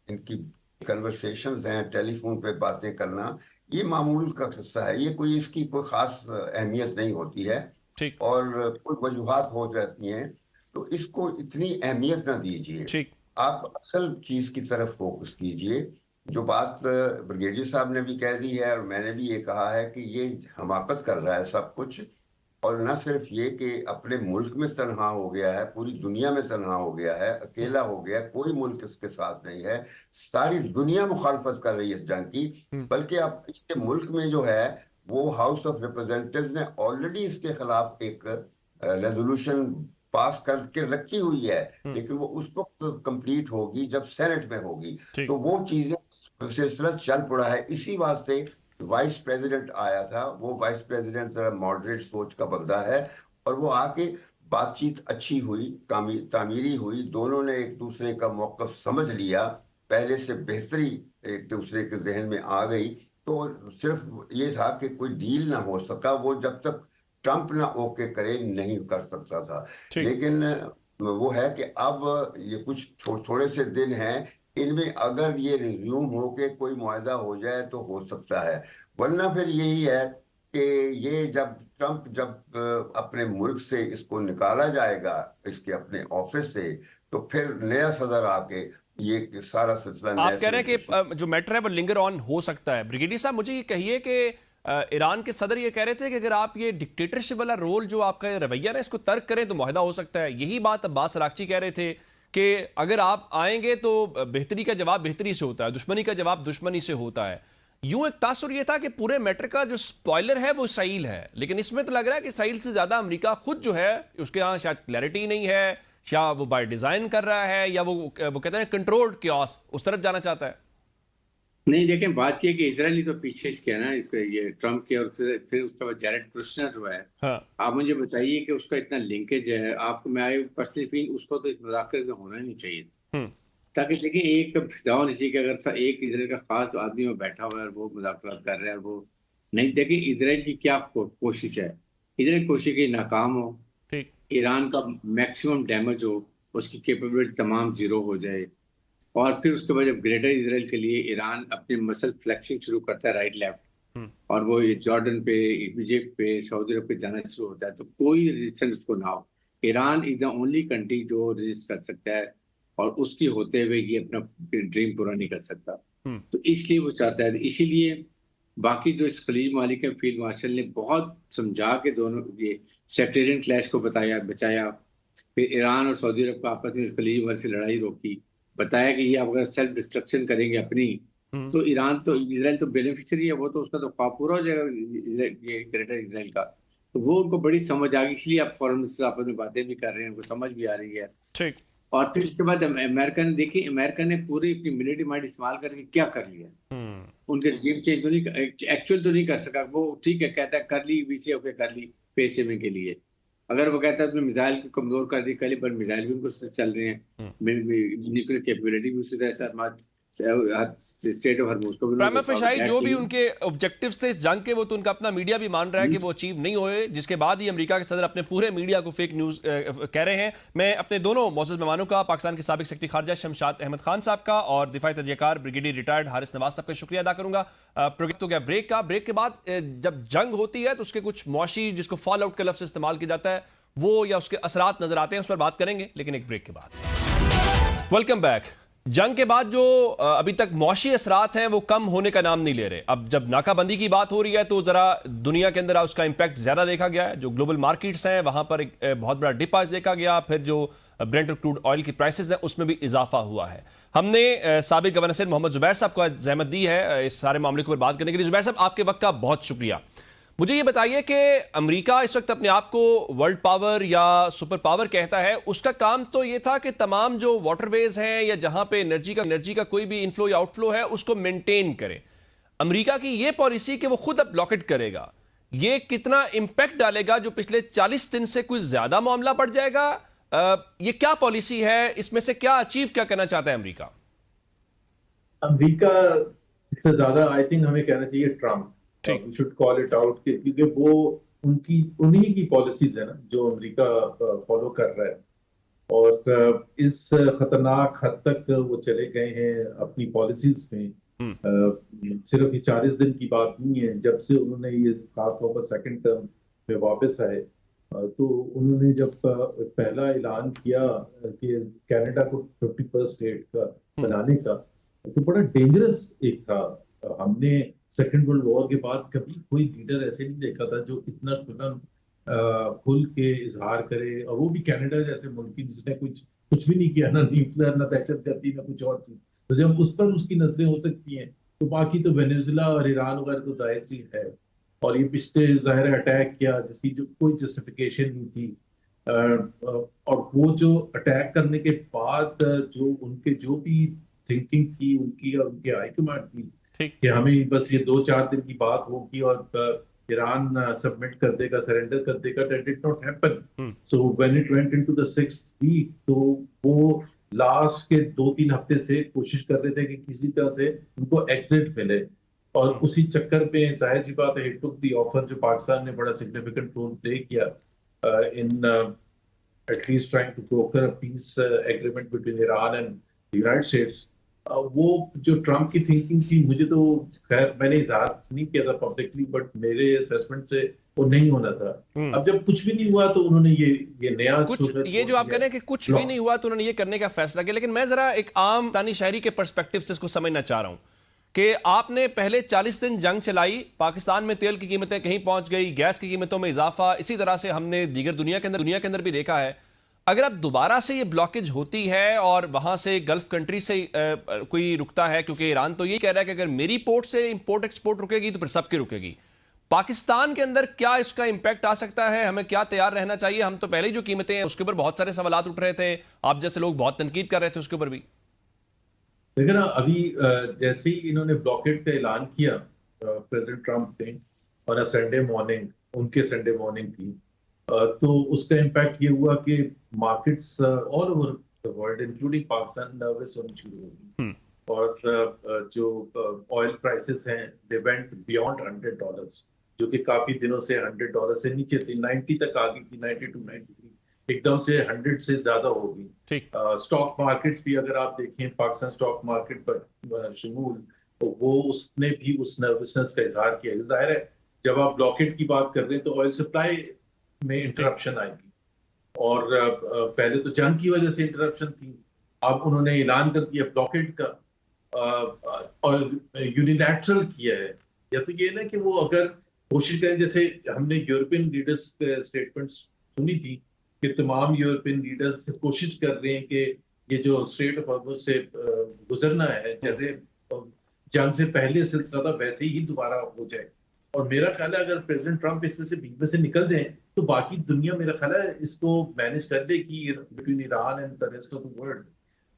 इनकी कन्वर्सेशंस हैं, टेलीफोन पे बातें करना, ये मामूल का किस्सा है। ये कोई इसकी कोई खास अहमियत नहीं होती है ठीक और कोई वजूहात हो जाती हैं, तो इसको इतनी अहमियत ना दीजिए। ठीक। आप असल चीज की तरफ फोकस कीजिए। जो बात ब्रिगेडियर साहब ने भी कह दी है और मैंने भी ये कहा है कि ये हमाकत कर रहा है सब कुछ। और न सिर्फ ये कि अपने मुल्क में तनहा हो गया है, पूरी दुनिया में तनहा हो गया है, अकेला हो गया, कोई मुल्क इसके साथ नहीं है, सारी दुनिया मुखालफत कर रही है इस जंग की। बल्कि अब इसके मुल्क में जो है वो हाउस ऑफ रिप्रेजेंटेटिव्स ने ऑलरेडी इसके खिलाफ एक रेजोल्यूशन पास करके रखी हुई है, लेकिन वो उस वक्त कंप्लीट होगी जब सेनेट में होगी। ठीक। तो वो चीजें सिलसिला चल पड़ा है। इसी वास्ते वाइस प्रेसिडेंट आया था। वो वाइस प्रेसिडेंट जरा मॉडरेट सोच का बंदा है और वो आके बातचीत अच्छी हुई, तामीरी हुई, दोनों ने एक दूसरे का मौकफ समझ लिया, पहले से बेहतरी एक दूसरे के जहन में आ गई। तो सिर्फ ये था कि कोई डील ना हो सका, वो जब तक ट्रंप ना ओके करे नहीं कर सकता था। ठीक। लेकिन वो है कि अब ये कुछ थोड़े से दिन हैं, इनमें अगर ये रिज्यूम होके कोई मुआहदा हो जाए तो हो सकता है, वरना फिर यही है कि ये जब ट्रंप अपने मुल्क से इसको निकाला जाएगा, इसके अपने ऑफिस से, तो फिर नया सदर आके ये सारा सिलसिला आप नया कह रहे सिरे हैं से कि जो मैटर है वो लिंगर ऑन हो सकता है। ब्रिगेडियर साहब, मुझे ये कहिए कि ईरान के सदर ये कह रहे थे कि अगर आप ये डिक्टेटरशिप वाला रोल जो आपका ये रवैया है इसको तर्क करें तो मुआहदा हो सकता है। यही बात अब्बास अरागची कह रहे थे कि अगर आप आएंगे तो बेहतरी का जवाब बेहतरी से होता है, दुश्मनी का जवाब दुश्मनी से होता है। यूं एक तासुर ये था कि पूरे मैटर का जो स्पॉइलर है वो इसराइल है, लेकिन इसमें तो लग रहा है कि इसराइल से ज्यादा अमेरिका खुद जो है उसके यहाँ शायद क्लैरिटी नहीं है, या वो बाय डिजाइन कर रहा है, या वो कहते हैं कंट्रोल्ड क्योस उस तरफ जाना चाहता है। नहीं देखें, बात यह कि इजरायली तो पीछे किया ना ये ट्रम्प के, और फिर उसके बाद जैरेड कुश्नर जो है। हाँ। आप मुझे बताइए कि उसका इतना लिंकेज है। आपको मैं पर्सनली फील उसको तो इस मुज़ाकरे में होना नहीं चाहिए था, ताकि देखिए एक फिजाओ नहीं चाहिए कि अगर एक इजराइल का खास आदमी में बैठा हुआ है और वो मुज़ाकरात कर रहा है और वो नहीं। देखिए इजराइल की क्या कोशिश है, इजराइल कोशिश की नाकाम हो, ठीक। ईरान का मैक्सिमम डैमेज हो, उसकी कैपेबिलिटी तमाम जीरो हो जाए, और फिर उसके बाद जब ग्रेटर इसराइल के लिए ईरान अपने मसल फ्लेक्सिंग शुरू करता है राइट लेफ्ट, और वो जॉर्डन पे, इजिप्ट पे, सऊदी अरब पे जाना शुरू होता है, तो कोई रेजिस्टेंस उसको ना हो। Iran is the only country जो रेजिस्ट कर सकता है, और उसकी होते हुए ये अपना ड्रीम पूरा नहीं कर सकता। तो इसलिए वो चाहता है, इसीलिए बाकी जो इस खलीज मालिक के फील्ड मार्शल ने बहुत समझा के दोनों ये सेक्टेरियन क्लैश को बचाया। फिर ईरान और सऊदी अरब को आपस में खलीज मालिक से लड़ाई रोकी, बताया कि ये अगर सेल्फ डिस्ट्रक्शन करेंगे अपनी, तो ईरान तो इजराइल तो बेनिफिशियरी है, वो तो उसका तो ख्वाब पूरा हो जाएगा ये ग्रेटर इजराइल का। तो वो उनको बड़ी समझ आ गई, इसलिए आप फॉरेन मिनिस्टर आपस में बातें भी कर रहे हैं, उनको समझ भी आ रही है। ठीक। और फिर उसके बाद अमेरिका ने देखिए, अमेरिका ने पूरी अपनी मिलिट्री माइंड इस्तेमाल करके क्या कर लिया। उनके रिजीम चेंज तो नहीं, एक्चुअल तो नहीं कर सका वो, ठीक है कहता है कर ली बीसी ओके कर ली पेश सेविंग के लिए। अगर वो कहता है तो मिसाइल को कमजोर कर दी कल, पर मिसाइल भी उनको चल रहे हैं, न्यूक्लियर कैपेबिलिटी भी उसी तरह स्टेट ऑफ हॉर्मुज को भी प्राइमा फेसाई जो भी उनके ऑब्जेक्टिव्स थे इस जंग के, वो तो उनका अपना मीडिया भी मान रहा है कि वो अचीव नहीं हुए, जिसके बाद ही अमेरिका के सदर अपने पूरे मीडिया को फेक न्यूज कह रहे हैं। मैं अपने दोनों मौजूद मेहमानों का, पाकिस्तान के साबिक सेक्रेटरी खारजा शमशाद अहमद खान साहब का और दिफाई तजयकार ब्रिगेडियर रिटायर्ड हारिस नवाज साहब का शुक्रिया अदा करूंगा। प्रोग्राम तो गया ब्रेक का। ब्रेक के बाद जब जंग होती है तो उसके कुछ मुआशी, जिसको फॉल आउट का लफ्ज इस्तेमाल किया जाता है, वो या उसके असरात नजर आते हैं, उस पर बात करेंगे लेकिन एक ब्रेक के बाद। Welcome back. जंग के बाद जो अभी तक मौशी असरात हैं वो कम होने का नाम नहीं ले रहे। अब जब नाकाबंदी की बात हो रही है तो जरा दुनिया के अंदर उसका इंपैक्ट ज्यादा देखा गया है। जो ग्लोबल मार्केट्स हैं वहां पर एक बहुत बड़ा डिप आज देखा गया। फिर जो ब्रेंट और क्रूड ऑयल की प्राइसेस हैं उसमें भी इजाफा हुआ है। हमने साबिक गवर्नर से मोहम्मद जुबैर साहब को जहमत दी है इस सारे मामले के ऊपर बात करने के लिए। जुबैर साहब, आपके वक्त का बहुत शुक्रिया। मुझे ये बताइए कि अमेरिका इस वक्त अपने आप को वर्ल्ड पावर या सुपर पावर कहता है, उसका काम तो ये था कि तमाम जो वाटरवेज हैं या जहां पे एनर्जी का कोई भी इनफ्लो या आउटफ्लो है उसको मेंटेन करे। अमेरिका की ये पॉलिसी कि वो खुद अब ब्लॉकेट करेगा, ये कितना इंपैक्ट डालेगा? जो पिछले 40 दिन से कुछ ज्यादा मामला बढ़ जाएगा। ये क्या पॉलिसी है, इसमें से क्या अचीव क्या करना चाहता है अमेरिका? अमेरिका से ज्यादा आई थिंक हमें कहना चाहिए Trump. We should call it out, क्योंकि वो उन्हीं की पॉलिसीज है ना जो अमेरिका फॉलो कर रहा है। और इस खतरनाक हद तक वो चले गए हैं अपनी पॉलिसीज में। सिर्फ ये 40 दिन की बात नहीं है। जब से उन्होंने ये खासतौर पर सेकंड टर्म में वापस आए तो उन्होंने जब पहला ऐलान किया कि कनाडा को 51st स्टेट का बनाने का, तो बड़ा डेंजरस एक था। हमने सेकेंड वर्ल्ड वॉर के बाद कभी कोई लीडर ऐसे नहीं देखा था जो इतना खुल के इजहार करे, और वो भी कनाडा जैसे मुल्क की जिसने कुछ भी नहीं किया, ना न्यूक्लियर, ना दहशतगर्दी, ना कुछ और चीज। तो जब उस पर उसकी नजरें हो सकती हैं तो बाकी तो वेनेजुला और ईरान वगैरह तो जाहिर सी है। और ये पिछले जाहिर अटैक किया जिसकी जो कोई जस्टिफिकेशन नहीं थी। और वो जो अटैक करने के बाद जो उनके जो भी थिंकिंग थी उनकी और उनके हाईकमांड की कि हमें बस ये 2-4 दिन की बात होगी और ईरान सबमिट कर देगा, सरेंडर कर देगा, that did not happen. So when it went into the 6th week, तो वो लास्ट के 2-3 हफ्ते से कोशिश कर रहे थे कि किसी तरह से उनको एग्जिट मिले। और उसी चक्कर में जाहिर सी बात है, टुक द ऑफर, जो पाकिस्तान ने बड़ा सिग्निफिकेंट रोल प्ले किया in at least trying to broker a peace agreement between Iran and United States. वो जो ट्रम्प की थिंकिंग थी, मुझे तो खैर मैंने इजहार नहीं किया था पब्लिकली, बट मेरे असेसमेंट से वो नहीं होना था। अब जब कुछ भी नहीं हुआ तो उन्होंने ये नया ये जो आप कह रहे हैं कि कुछ भी नहीं हुआ तो उन्होंने ये करने का फैसला किया। लेकिन मैं जरा एक आम तानी शहरी के पर्सपेक्टिव से इसको समझना चाह रहा हूं कि आपने पहले 40 दिन जंग चलाई, पाकिस्तान में तेल की कीमतें कहीं पहुंच गई, गैस की कीमतों में इजाफा, इसी तरह से हमने दीगर दुनिया के अंदर भी देखा है। अगर अब दोबारा से ये ब्लॉकेज होती है और वहां से गल्फ कंट्री से कोई रुकता है, क्योंकि ईरान तो ये कह रहा है कि अगर मेरी पोर्ट से इंपोर्ट एक्सपोर्ट रुकेगी तो फिर सबकी रुकेगी, पाकिस्तान के अंदर क्या इसका इंपैक्ट आ सकता है? हमें क्या तैयार रहना चाहिए? हम तो पहले ही जो कीमतें हैं उसके ऊपर बहुत सारे सवालात उठ रहे थे, आप जैसे लोग बहुत तनकीद कर रहे थे उसके ऊपर भी। देखिए ना, अभी जैसे ही इन्होंने ब्लॉकेट का ऐलान किया प्रेसिडेंट ट्रम्प ने, और संडे मॉर्निंग, उनके संडे मॉर्निंग थी, तो उसका इम्पैक्ट ये हुआ कि markets all over the world including Pakistan nervous होनी शुरू हो गई। और जो ऑयल प्राइसेस हैं दे वेंट बियॉन्ड $100, जो कि काफी दिनों से $100 से नीचे थी, 90 तक आ गई थी, 92, 93, एकदम से 100 से ज्यादा हो गई। स्टॉक मार्केट्स भी अगर आप देखें, पाकिस्तान स्टॉक मार्केट पर शमूल, तो वो उसने भी उस नर्वसनेस का इजहार किया। जाहिर है जब आप ब्लॉकेट की बात कर रहे हैं तो ऑयल सप्लाई में इंटरप्शन आएगी, और पहले तो जंग की वजह से इंटरप्शन थी, अब उन्होंने ऐलान कर दिया ब्लॉकेट का, और यूनिलैटरल किया है। या तो ये ना कि वो अगर कोशिश करें, जैसे हमने यूरोपियन लीडर्स के स्टेटमेंट्स सुनी थी कि तमाम यूरोपियन लीडर्स कोशिश कर रहे हैं कि ये जो स्ट्रेट ऑफ हॉर्मुज से गुजरना है, जैसे जंग से पहले सिलसिला था वैसे ही दोबारा हो जाए। और मेरा ख्याल है अगर प्रेसिडेंट ट्रम्प इसमें से बीच में से निकल जाए तो बाकी दुनिया मेरा ख्याल है इसको मैनेज कर देगी between Iran and the rest of the world.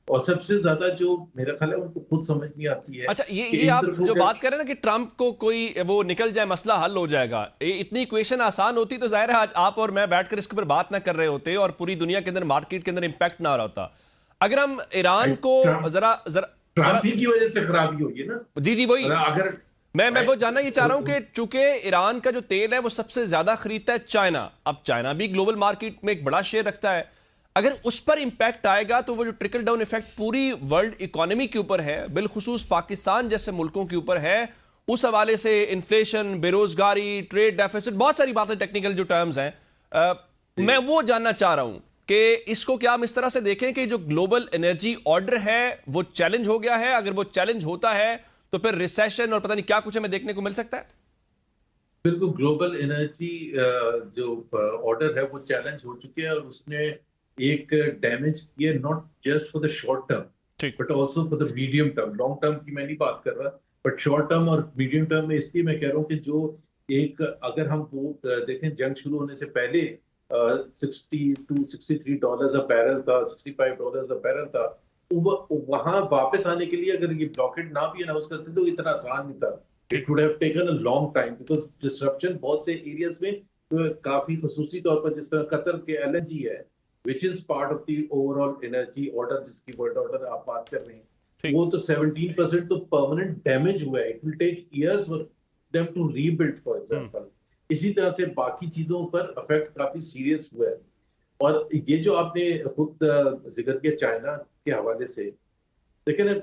और सबसे ज्यादा जो मेरा ख्याल है उनको खुद समझ नहीं आती है। अच्छा, ये आप जो बात कर रहे हैं ना कि ट्रम्प को कोई वो निकल जाए, मसला हल हो जाएगा, ये इतनी इक्वेशन आसान होती तो जाहिर है आज आप और मैं बैठकर इसके ऊपर बात ना कर रहे होते और पूरी दुनिया के अंदर, मार्केट के अंदर इंपैक्ट ना आ रहा होता। अगर हम ईरान को जरा ट्रम्प की वजह से खराबी हुई है ना। जी वही अगर मैं वो जानना ये चाह रहा हूं कि चूंकि ईरान का जो तेल है वो सबसे ज्यादा खरीदता है चाइना, अब चाइना भी ग्लोबल मार्केट में एक बड़ा शेयर रखता है, अगर उस पर इंपैक्ट आएगा तो वो जो ट्रिकल डाउन इफेक्ट पूरी वर्ल्ड इकोनॉमी के ऊपर है, बिलखुसूस पाकिस्तान जैसे मुल्कों के ऊपर है, उस हवाले से इन्फ्लेशन, बेरोजगारी, ट्रेड डेफिसिट, बहुत सारी बातें, टेक्निकल जो टर्म्स हैं, मैं वो जानना चाह रहा हूं कि इसको क्या हम इस तरह से देखें कि जो ग्लोबल एनर्जी ऑर्डर है वो चैलेंज हो गया है? अगर वो चैलेंज होता है तो फिर रिसेशन और पता नहीं क्या कुछ हमें देखने को मिल सकता है? बिल्कुल, ग्लोबल एनर्जी जो ऑर्डर है वो चैलेंज हो चुके हैं और उसने एक डैमेज किया, not just for the short term ठीक। But also for the medium term. Long term की मैं नहीं बात कर रहा, बट शॉर्ट टर्म और मीडियम टर्म में इसलिए मैं कह रहा हूँ कि जो एक, अगर हम वो देखें, जंग शुरू होने से पहले $60 to $63 अ बैरल था, $65 अ बैरल था। वहां वापस आने के लिए अगर ये ब्लॉकेट ना भी अनाउंस करते तो इतना आसान नहीं था। It would have taken a long time because disruption बहुत से एरियाज में काफी खसूसी तौर पर, जिस तरह कतर के एलएनजी है which is part of the overall energy order, जिसकी वर्ल्ड ऑर्डर आप बात कर रहे हैं, वो तो 17% तो परमानेंट डैमेज हुआ है। It will take years for them to rebuild for example. इसी तरह से बाकी चीजों पर इफेक्ट काफी सीरियस हुआ है। और ये जो आपने खुद जिक्र किया चाइना के हवाले से, लेकिन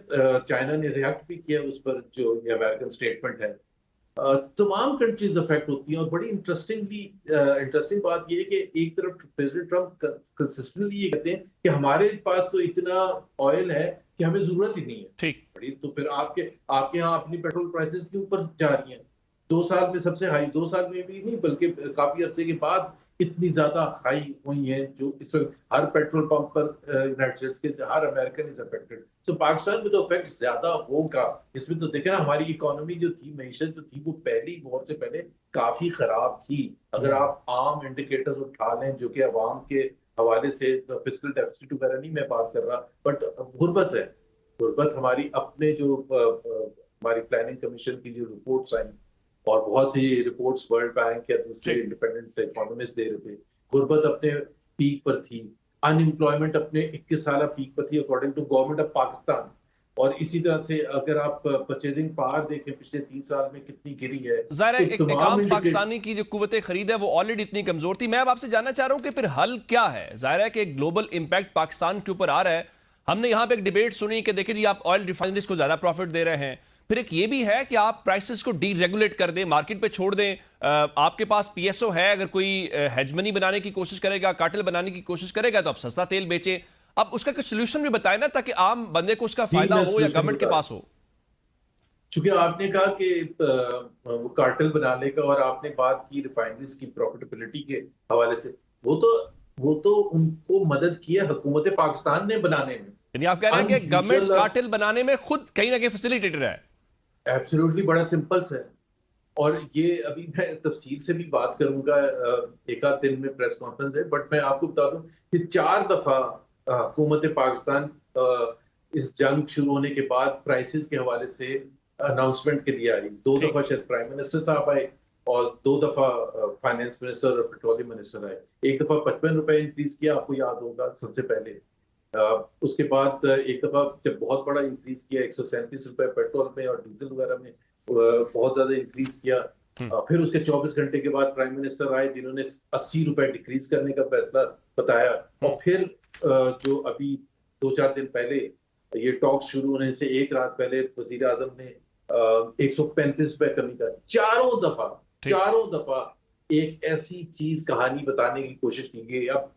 चाइना ने रिएक्ट भी किया उस पर, जो ये अमेरिकन स्टेटमेंट है। तमाम कंट्रीज अफेक्ट होती हैं और बड़ी इंटरेस्टिंग बात यह है कि एक तरफ प्रेसिडेंट ट्रम्प कंसिस्टेंटली ये कहते हैं कि हमारे पास तो इतना ऑयल है कि हमें जरूरत ही नहीं है। ठीक। तो फिर आपके यहाँ अपनी पेट्रोल प्राइसेस के ऊपर जा रही हैं। 2 साल में सबसे हाई, 2 साल में भी नहीं बल्कि काफी अरसे के बाद इतनी ज्यादा हाई हुई है, जो इस वक्त हर पेट्रोल पंप पर यूनाइटेड स्टेट्स के हर अमेरिकन इज अफेक्टेड। सो पाकिस्तान में तो इफेक्ट ज्यादा होगा। इसमें तो देखे ना, हमारी इकोनॉमी जो थी, मैशत जो थी, वो पहली वॉर से पहले काफी खराब थी। अगर आप आम इंडिकेटर्स उठा लें जो कि अवाम के हवाले से, फिस्कल डेफिसिट वगैरह नहीं मैं बात कर रहा, बट गुर्बत है। गुर्बत हमारी अपने जो हमारी प्लानिंग कमीशन की जो रिपोर्ट्स आई और बहुत सी रिपोर्ट्स वर्ल्ड बैंक या दूसरे इंडिपेंडेंट इकोनॉमिस्ट दे रहे थे, गुर्बत अपने पीक पर थी, अनएम्प्लॉयमेंट अपने 21 साल पीक पर थी according to government of Pakistan. और इसी तरह से अगर आप परचेजिंग पावर देखें पिछले 3 साल में कितनी गिरी है। ज़ाहिर है एक आम पाकिस्तानी की जो कुव्वत खरीद है वो ऑलरेडी इतनी कमजोर थी। मैं अब आपसे जानना चाह रहा हूं कि फिर हल क्या है? ज़ाहिर है कि ग्लोबल इंपैक्ट पाकिस्तान के ऊपर आ रहा है। हमने यहां पे एक डिबेट सुनी कि देखिए जी, आप ऑयल रिफाइनरीज को ज्यादा प्रॉफिट दे रहे हैं, फिर एक ये भी है कि आप प्राइसेस को डीरेगुलेट कर दें, मार्केट पे छोड़ दें। आपके पास पीएसओ है, अगर कोई हेजमनी बनाने की कोशिश करेगा, कार्टेल बनाने की कोशिश करेगा, तो आप सस्ता तेल बेचें। अब उसका कुछ सोल्यूशन भी बताए ना, ताकि आम बंदे को उसका फायदा हो या गवर्नमेंट के पास हो। चूंकि आपने कहा कि वो कार्टेल बनाने का, और आपने बात की रिफाइनरीज की प्रॉफिटेबिलिटी के हवाले से, वो तो उनको मदद की है हुकूमत पाकिस्तान ने बनाने में। यानी आप कह रहे हैं कि गवर्नमेंट कार्टेल बनाने में खुद कहीं ना कहीं फैसिलिटेटर है। एब्सोल्युटली, बड़ा सिंपल है। और ये अभी मैं तफसील से भी बात करूंगा, एक आध दिन में प्रेस कॉन्फ्रेंस है, बट मैं आपको बता दूं कि 4 दफा हुकूमत पाकिस्तान इस जंग शुरू होने के बाद प्राइसेस के हवाले से अनाउंसमेंट के लिए आई। 2 दफा शायद प्राइम मिनिस्टर साहब आए और 2 दफा फाइनेंस मिनिस्टर और पेट्रोलियम मिनिस्टर आए। एक दफा 55 रुपए इंक्रीज किया, आपको याद होगा सबसे पहले। उसके बाद एक दफा जब बहुत बड़ा इंक्रीज किया, 137 रुपए पेट्रोल में और डीजल वगैरह में बहुत ज्यादा इंक्रीज किया। फिर उसके 24 घंटे के बाद प्राइम मिनिस्टर आए जिन्होंने 80 रुपए डिक्रीज करने का फैसला बताया। और फिर जो अभी 2-4 दिन पहले ये टॉक शुरू होने से एक रात पहले वजीर आजम ने 135 रुपए कमी कर। चारों दफा एक ऐसी चीज कहानी बताने की कोशिश की गई। अब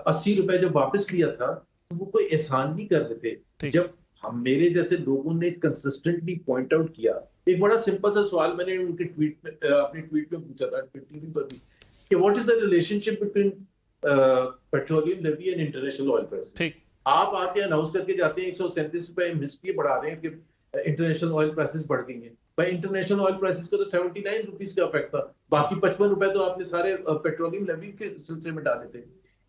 80 रुपए जब वापस लिया था तो वो कोई एहसान नहीं कर रहे थे। जब हम मेरे जैसे लोगों ने कंसिस्टेंटली पॉइंट आउट किया, एक बड़ा सिंपल सा सवाल मैंने उनके अपने ट्वीट में पूछा था, टीवी पर भी, कि what is the relationship between petroleum levy and international oil price. आप आके अनाउंस करके जाते हैं 137 रुपए हम इसलिए बढ़ा रहे हैं कि इंटरनेशनल ऑयल प्राइसेस बढ़ गई हैं। भाई इंटरनेशनल ऑयल प्राइसेस का तो 79 रुपीज का इफेक्ट था, बाकी 55 रुपए तो आपने सारे पेट्रोलियम लेवी के सिलसिले में डाले थे।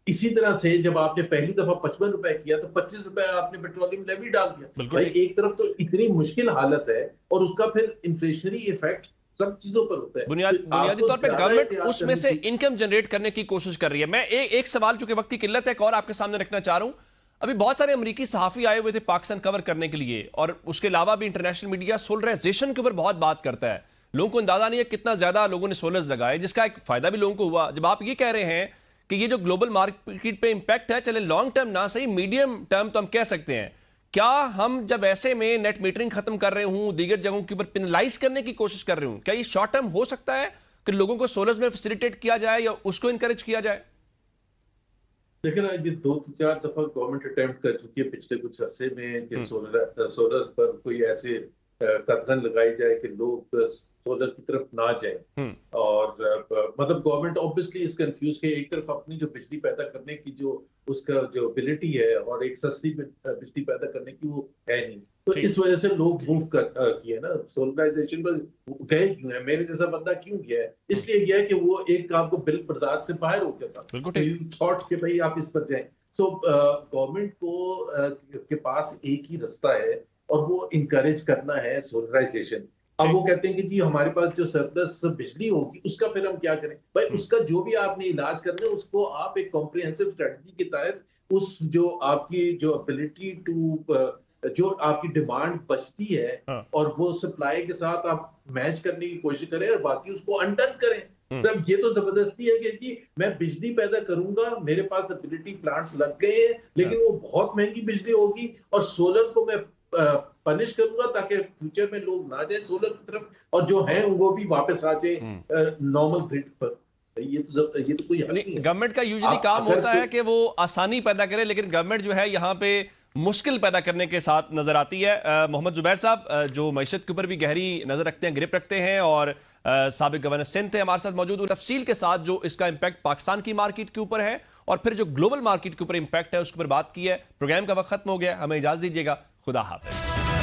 इसी तरह से जब आपने पहली दफा 55 रुपए किया तो 25 रुपए आपने पेट्रोलियम लेवी डाल दिया। भाई एक तरफ तो इतनी मुश्किल हालत है और उसका फिर इन्फ्लेशनरी इफेक्ट सब चीजों पर होता है। बुनियादी तौर पे गवर्नमेंट उसमें से इनकम जनरेट करने की कोशिश कर रही है। मैं एक सवाल, चूंकि वक्त की किल्लत है, एक और आपके सामने रखना चाह रहा हूं। अभी बहुत सारे अमेरिकी सहाफी आए हुए थे पाकिस्तान कवर करने के लिए, और उसके अलावा भी इंटरनेशनल मीडिया सोलराइजेशन के ऊपर बहुत बात करता है। लोगों को अंदाजा नहीं है कितना ज्यादा लोगों ने सोलर्स लगाए, जिसका एक फायदा भी लोगों को हुआ। जब आप ये कह रहे हैं कि ये जो ग्लोबल मार्केट पे इंपैक्ट है, चले लॉन्ग टर्म ना सही, मीडियम टर्म तो हम कह सकते हैं, क्या हम जब ऐसे में नेट मीटरिंग खत्म कर रहे हूं, दीगर जगहों के ऊपर पेनलाइज करने की कोशिश कर रहे हूं, क्या ये शॉर्ट टर्म हो सकता है कि लोगों को सोलर्स में फैसिलिटेट किया जाए या उसको इंकरेज किया जाए? लेकिन ये 2-4 दफा गवर्नमेंट अटेम्प्ट कर चुकी है पिछले कुछ अरसे में कि सोलर पर कोई ऐसे कदम लगाई जाए कि लोग सोलर की तरफ ना जाएं। और मतलब गवर्नमेंट ऑब्वियसली इस कंफ्यूज के एक तरफ अपनी जो बिजली पैदा करने की जो उसका जो एबिलिटी है और एक सस्ती बिजली पैदा करने की वो है नहीं, तो इस वजह से लोग मूव किए ना सोलराइजेशन पर गए क्यों है, मेरे जैसा बंदा क्यों गया है, इसलिए गया है कि वो एक आपको बिल बर्दाश्त से बाहर हो गया था, थॉट कि भाई आप इस पर जाएं। सो गवर्नमेंट को के पास एक ही रास्ता है और वो इनकरेज करना है सोलराइजेशन। अब वो कहते हैं कि जी हमारे पास जो सरप्लस बिजली होगी उसका फिर हम क्या करें, भाई उसका जो भी आपने इलाज करना है उसको आप एक कॉम्प्रिहेंसिव स्ट्रेटजी के तहत उस जो आपकी जो एबिलिटी टू जो आपकी डिमांड बचती है और वो सप्लाई के साथ आप मैच करने की कोशिश करें और बाकी उसको अनडन करें। तब ये तो जबरदस्ती है कि मैं बिजली पैदा करूंगा, मेरे पास एबिलिटी प्लांट्स लग गए हैं लेकिन वो बहुत महंगी बिजली होगी और सोलर को मैं पनिश करूंगा ताकि फ्यूचर में लोग ना जाए सोलर की तरफ और जो है वो भी वापस आ जाए नॉर्मल ग्रिड पर। ये तो कोई हल नहीं है। गवर्नमेंट का यूजुअली काम होता है कि वो आसानी पैदा करे, लेकिन गवर्नमेंट जो है यहाँ पे मुश्किल पैदा करने के साथ नजर आती है। मोहम्मद जुबैर साहब जो मईशत के ऊपर भी गहरी नजर रखते हैं, ग्रिप रखते हैं और साबिक गवर्नर सिंध थे हमारे साथ मौजूद, तफसील के साथ जो इसका इंपैक्ट पाकिस्तान की मार्केट के ऊपर है और फिर जो ग्लोबल मार्केट के ऊपर इंपैक्ट है उसके ऊपर बात की है। प्रोग्राम का वक्त खत्म हो गया, हमें इजाजत दीजिएगा, खुदा हाफिज।